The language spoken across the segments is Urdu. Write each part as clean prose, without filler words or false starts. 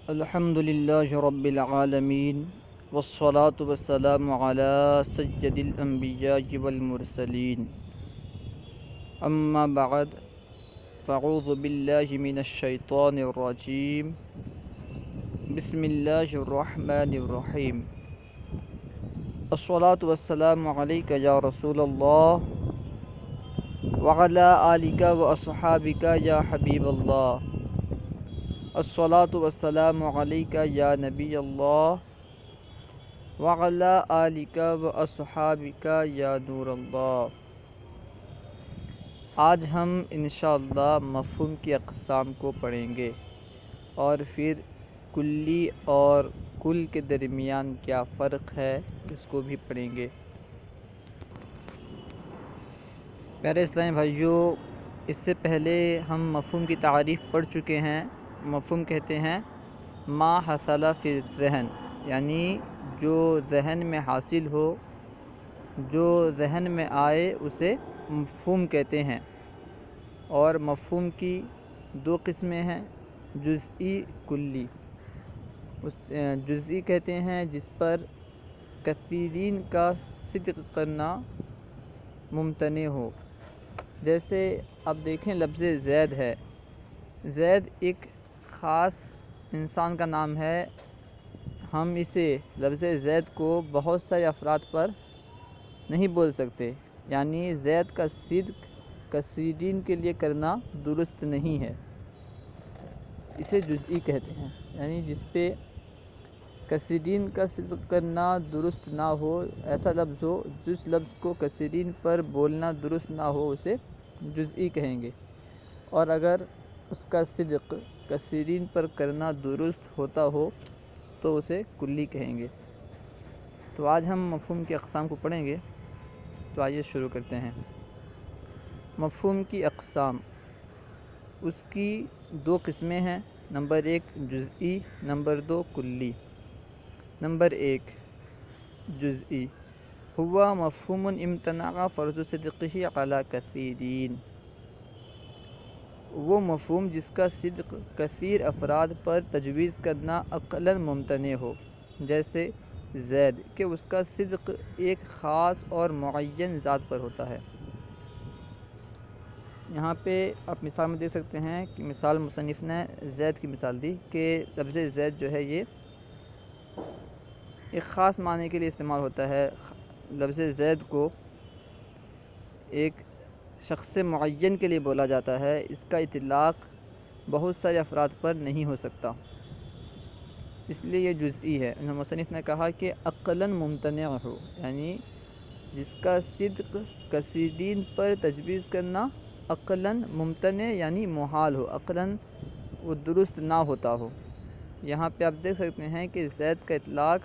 الحمد للہ رب العالمین والصلاة والسلام علی سید الانبیاء والمرسلین اما بعد فاعوذ باللہ من الشیطان الرجیم بسم اللہ الرحمن الرحیم الصلاة والسلام علیک یا رسول اللہ وعلی آلک واصحابک یا حبیب اللہ الصلاة والسلام علیک یا نبی اللہ وعلی آلک واصحابک یا نور اللہ۔ آج ہم انشاءاللہ مفہوم کی اقسام کو پڑھیں گے اور پھر کلی اور کل کے درمیان کیا فرق ہے اس کو بھی پڑھیں گے۔ پیارے اسلامی بھائیوں، اس سے پہلے ہم مفہوم کی تعریف پڑھ چکے ہیں۔ مفہوم کہتے ہیں ما حصل فی الذہن، یعنی جو ذہن میں حاصل ہو، جو ذہن میں آئے اسے مفہوم کہتے ہیں۔ اور مفہوم کی دو قسمیں ہیں، جزئی کلی۔ جزئی کہتے ہیں جس پر کثیرین کا صدق کرنا ممتنع ہو۔ جیسے اب دیکھیں لفظ زید ہے، زید ایک خاص انسان کا نام ہے، ہم اسے لفظ زید کو بہت سارے افراد پر نہیں بول سکتے، یعنی زید کا صدق کثیرین کے لیے کرنا درست نہیں ہے، اسے جزئی کہتے ہیں۔ یعنی جس پہ کثیرین کا صدق کرنا درست نہ ہو، ایسا لفظ ہو جس لفظ کو کثیرین پر بولنا درست نہ ہو، اسے جزئی کہیں گے۔ اور اگر اس کا صدق کثیرین پر کرنا درست ہوتا ہو تو اسے کلی کہیں گے۔ تو آج ہم مفہوم کی اقسام کو پڑھیں گے، تو آئیے شروع کرتے ہیں۔ مفہوم کی اقسام، اس کی دو قسمیں ہیں، نمبر ایک جزئی، نمبر دو کلی۔ نمبر ایک جزئی، ہوا مفہوم امتنع فرض صدقہ علی کثیرین، وہ مفہوم جس کا صدق کثیر افراد پر تجویز کرنا عقلاً ممتنع ہو، جیسے زید کہ اس کا صدق ایک خاص اور معین ذات پر ہوتا ہے۔ یہاں پہ آپ مثال میں دیکھ سکتے ہیں کہ مثال مصنف نے زید کی مثال دی کہ لفظ زید جو ہے یہ ایک خاص معنی کے لیے استعمال ہوتا ہے۔ لفظ زید کو ایک شخص معین کے لیے بولا جاتا ہے، اس کا اطلاق بہت سارے افراد پر نہیں ہو سکتا، اس لیے یہ جزئی ہے۔ مصنف نے کہا کہ عقلاً ممتنع ہو، یعنی جس کا صدق کثیرین پر تجویز کرنا عقلاً ممتنع یعنی محال ہو، عقلاً وہ درست نہ ہوتا ہو۔ یہاں پہ آپ دیکھ سکتے ہیں کہ زید کا اطلاق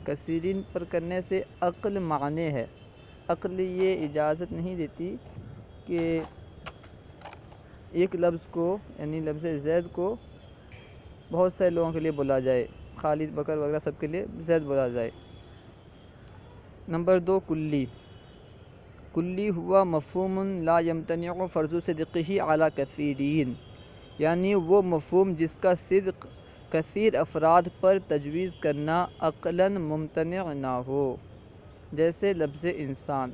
کثیرین پر کرنے سے عقل معنی ہے، عقل یہ اجازت نہیں دیتی کہ ایک لفظ کو یعنی لفظ زید کو بہت سارے لوگوں کے لیے بولا جائے، خالد بکر وغیرہ سب کے لیے زید بولا جائے۔ نمبر دو کلی، کلی ہوا مفہوم لا یمتنع فرض صدقہ علی کثیرین، یعنی وہ مفہوم جس کا صدق کثیر افراد پر تجویز کرنا عقلاً ممتنع نہ ہو، جیسے لفظ انسان۔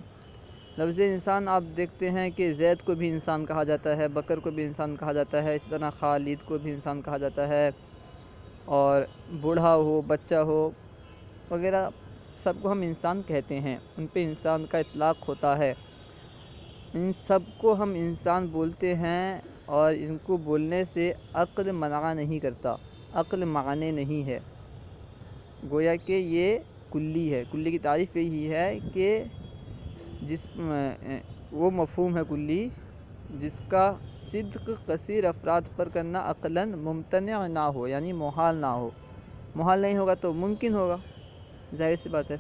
لفظ انسان آپ دیکھتے ہیں کہ زید کو بھی انسان کہا جاتا ہے، بکر کو بھی انسان کہا جاتا ہے، اسی طرح خالد کو بھی انسان کہا جاتا ہے، اور بوڑھا ہو بچہ ہو وغیرہ سب کو ہم انسان کہتے ہیں، ان پہ انسان کا اطلاق ہوتا ہے۔ ان سب کو ہم انسان بولتے ہیں اور ان کو بولنے سے عقل منع نہیں کرتا، عقل معنی نہیں ہے، گویا کہ یہ کلی ہے۔ کلی کی تعریف یہی ہے کہ وہ مفہوم ہے کلی جس کا صدق کثیر افراد پر کرنا عقلاً ممتنع نہ ہو، یعنی محال نہ ہو۔ محال نہیں ہوگا تو ممکن ہوگا، ظاہر سی بات ہے۔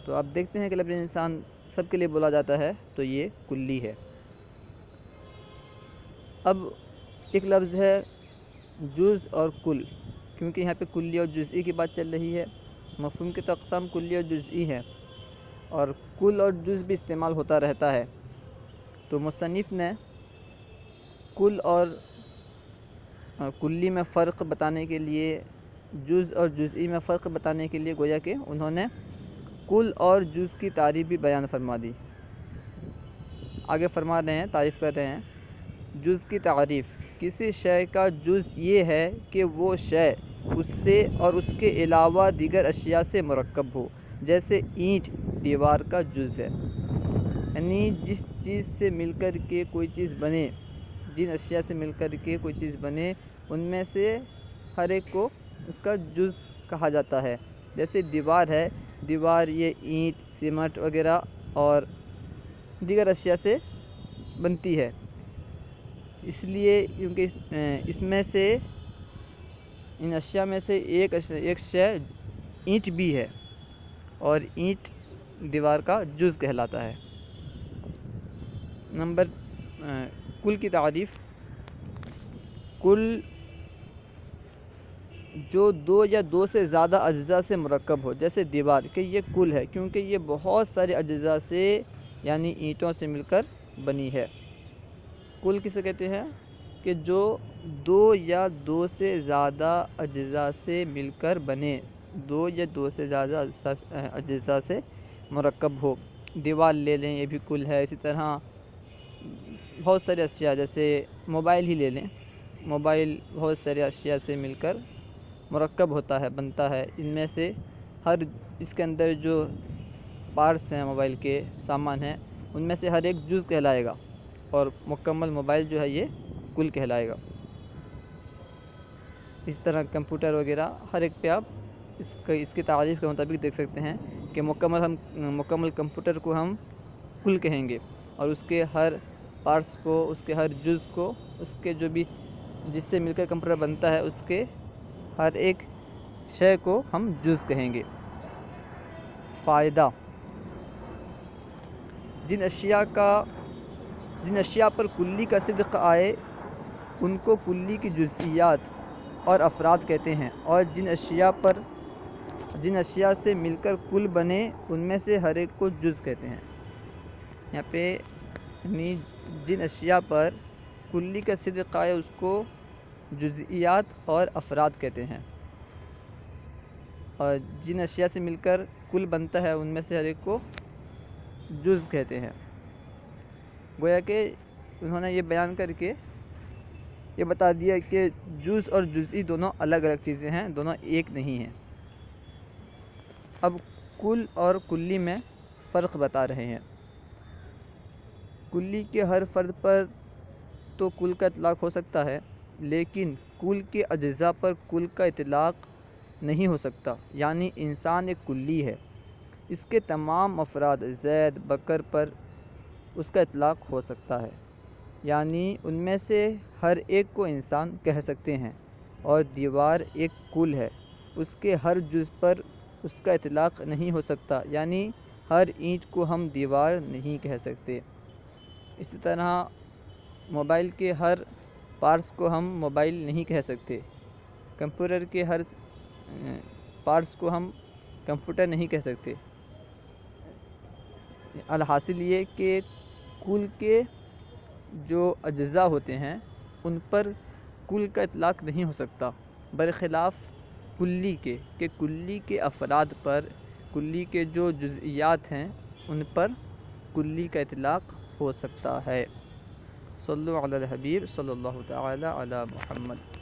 تو آپ دیکھتے ہیں کہ لفظ انسان سب کے لیے بولا جاتا ہے، تو یہ کلی ہے۔ اب ایک لفظ ہے جز اور کل، کیونکہ یہاں پہ کلی اور جزئی کی بات چل رہی ہے۔ مفہوم کی تو اقسام کلی اور جزئی ہے، اور کل اور جز بھی استعمال ہوتا رہتا ہے۔ تو مصنف نے کل اور کلی میں فرق بتانے کے لیے، جز اور جزئی میں فرق بتانے کے لیے گویا کہ انہوں نے کل اور جز کی تعریف بھی بیان فرما دی۔ آگے فرما رہے ہیں، تعریف کر رہے ہیں، جز کی تعریف، کسی شے کا جز یہ ہے کہ وہ شے اس سے اور اس کے علاوہ دیگر اشیاء سے مرکب ہو، جیسے اینٹ دیوار کا جز ہے۔ یعنی جس چیز سے مل کر کے کوئی چیز بنے، جن اشیاء سے مل کر کے کوئی چیز بنے، ان میں سے ہر ایک کو اس کا جز کہا جاتا ہے۔ جیسے دیوار ہے، دیوار یہ اینٹ، سیمنٹ وغیرہ اور دیگر اشیاء سے بنتی ہے، اس لیے کیونکہ اس میں سے، ان اشیاء میں سے ایک شے اینٹ بھی ہے، اور اینٹ دیوار کا جز کہلاتا ہے۔ نمبر کل کی تعریف، کل جو دو یا دو سے زیادہ اجزاء سے مرکب ہو، جیسے دیوار کہ یہ کل ہے کیونکہ یہ بہت سارے اجزاء سے یعنی اینٹوں سے مل کر بنی ہے۔ کل کسے کہتے ہیں کہ جو دو یا دو سے زیادہ اجزاء سے مل کر بنے، دو یا دو سے زیادہ اجزاء سے مرکب ہو۔ دیوار لے لیں، یہ بھی کل ہے۔ اسی طرح بہت سارے اشیاء، جیسے موبائل ہی لے لیں، موبائل بہت سارے اشیاء سے مل کر مرکب ہوتا ہے، بنتا ہے۔ ان میں سے ہر، اس کے اندر جو پارٹس ہیں، موبائل کے سامان ہیں، ان میں سے ہر ایک جز کہلائے گا، اور مکمل موبائل جو ہے یہ کل کہلائے گا۔ اس طرح کمپیوٹر وغیرہ ہر ایک پہ آپ اس کی تعریف کے مطابق دیکھ سکتے ہیں کہ مکمل کمپیوٹر کو ہم کل کہیں گے، اور اس کے ہر پارٹس کو، اس کے ہر جز کو، اس کے جو بھی جس سے مل کر کمپیوٹر بنتا ہے، اس کے ہر ایک شے کو ہم جز کہیں گے۔ فائدہ، جن اشیاء پر کلی کا صدق آئے ان کو کلی کی جزئیات اور افراد کہتے ہیں، اور جن اشیاء سے مل کر کل بنے ان میں سے ہر ایک کو جز کہتے ہیں۔ یہاں پہ جن اشیاء پر کلی کا صدق آئے اس کو جزئیات اور افراد کہتے ہیں، اور جن اشیاء سے مل کر کل بنتا ہے ان میں سے ہر ایک کو جز کہتے ہیں۔ گویا کہ انہوں نے یہ بیان کر کے یہ بتا دیا کہ جز اور جزئی دونوں الگ الگ چیزیں ہیں، دونوں ایک نہیں ہیں۔ اب کل اور کلی میں فرق بتا رہے ہیں۔ کلی کے ہر فرد پر تو کل کا اطلاق ہو سکتا ہے، لیکن کل کے اجزاء پر کل کا اطلاق نہیں ہو سکتا۔ یعنی انسان ایک کلی ہے، اس کے تمام افراد زید، بکر پر اس کا اطلاق ہو سکتا ہے، یعنی ان میں سے ہر ایک کو انسان کہہ سکتے ہیں۔ اور دیوار ایک کل ہے، اس کے ہر جز پر اس کا اطلاق نہیں ہو سکتا، یعنی ہر اینٹ کو ہم دیوار نہیں کہہ سکتے۔ اسی طرح موبائل کے ہر پارٹس کو ہم موبائل نہیں کہہ سکتے، کمپیوٹر کے ہر پارٹس کو ہم کمپیوٹر نہیں کہہ سکتے۔ الحاصل یہ کہ کل کے جو اجزاء ہوتے ہیں ان پر کل کا اطلاق نہیں ہو سکتا، برخلاف کلی کے، کہ کلی کے افراد پر، کلی کے جو جزئیات ہیں ان پر کلی کا اطلاق ہو سکتا ہے۔ صلو علی الحبیب صلی اللہ تعالی علی محمد۔